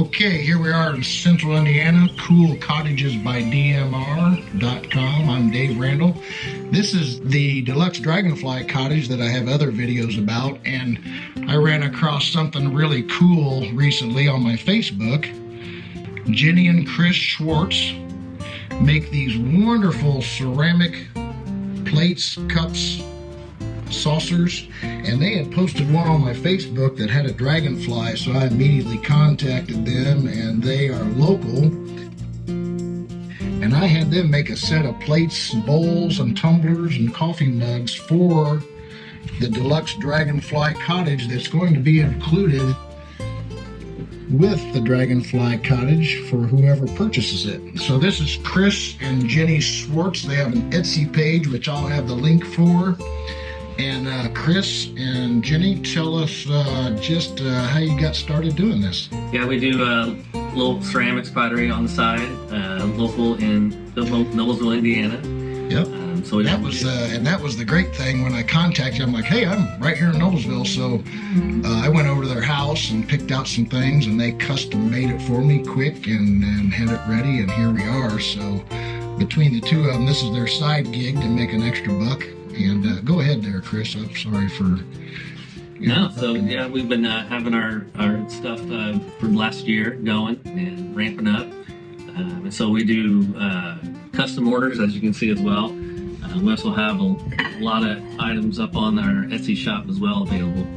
Okay, here we are in Central Indiana, Cool Cottages by DMR.com. I'm Dave Randall. This is the Deluxe Dragonfly Cottage that I have other videos about, and I ran across something really cool recently on my Facebook. Jenny and Chris Schwartz make these wonderful ceramic plates, cups, saucers, and they had posted one on my Facebook that had a dragonfly, so I immediately contacted them, and they are local, and I had them make a set of plates, bowls, and tumblers and coffee mugs for the Deluxe Dragonfly Cottage that's going to be included with the Dragonfly Cottage for whoever purchases it. So this is Chris and Jenny Schwartz. They have an Etsy page, which I'll have the link for. And Chris and Jenny, tell us just how you got started doing this. Yeah, we do little ceramics pottery on the side, local in Noblesville, Indiana. Yep. So that was the great thing when I contacted you. I'm like, hey, I'm right here in Noblesville, so I went over to their house and picked out some things, and they custom made it for me quick and had it ready, and here we are. So between the two of them, this is their side gig to make an extra buck. And go ahead there, Chris. I'm sorry for... So yeah, we've been having our stuff for the last year going and ramping up. And so we do custom orders, as you can see as well. We also have a lot of items up on our Etsy shop as well available.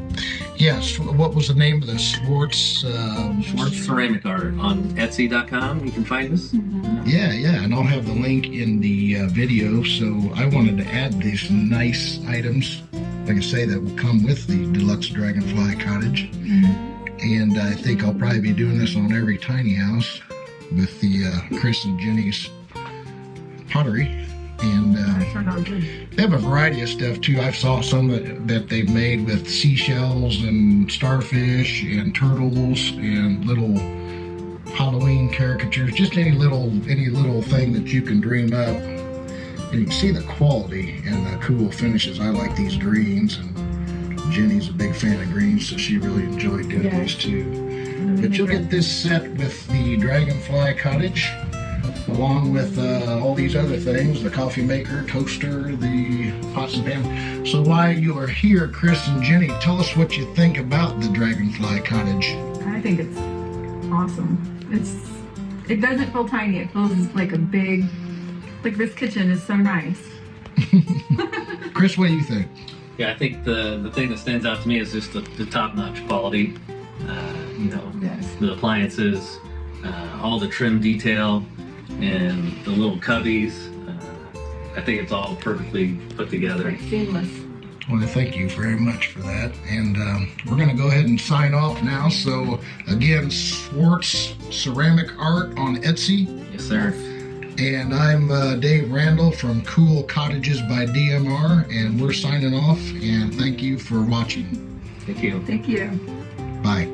Yes, what was the name of the Schwartz? Schwarz Ceramic Art on Etsy.com. You can find us. Yeah, and I'll have the link in the video. So I wanted to add these nice items, like I say, that will come with the Deluxe Dragonfly Cottage. And I think I'll probably be doing this on every tiny house with the Chris and Jenny's pottery. And they have a variety of stuff too. I saw some that they've made with seashells and starfish and turtles and little Halloween caricatures. Just any little thing that you can dream up. And you can see the quality and the cool finishes. I like these greens, and Jenny's a big fan of greens, so she really enjoyed doing these too. But you'll get this set with the Dragonfly Cottage, along with all these other things, the coffee maker, toaster, the pots and pans. So while you are here, Chris and Jenny, tell us what you think about the Dragonfly Cottage. I think it's awesome. It doesn't feel tiny. It feels like a big, like this kitchen is so nice. Chris, what do you think? Yeah, I think the thing that stands out to me is just the top-notch quality. The appliances, all the trim detail, and the little cubbies. I think it's all perfectly put together. It's like seamless. Well, thank you very much for that. And we're going to go ahead and sign off now. So again, Schwartz Ceramic Art on Etsy. Yes, sir. And I'm Dave Randall from Cool Cottages by DMR, and we're signing off. And thank you for watching. Thank you. Thank you. Bye.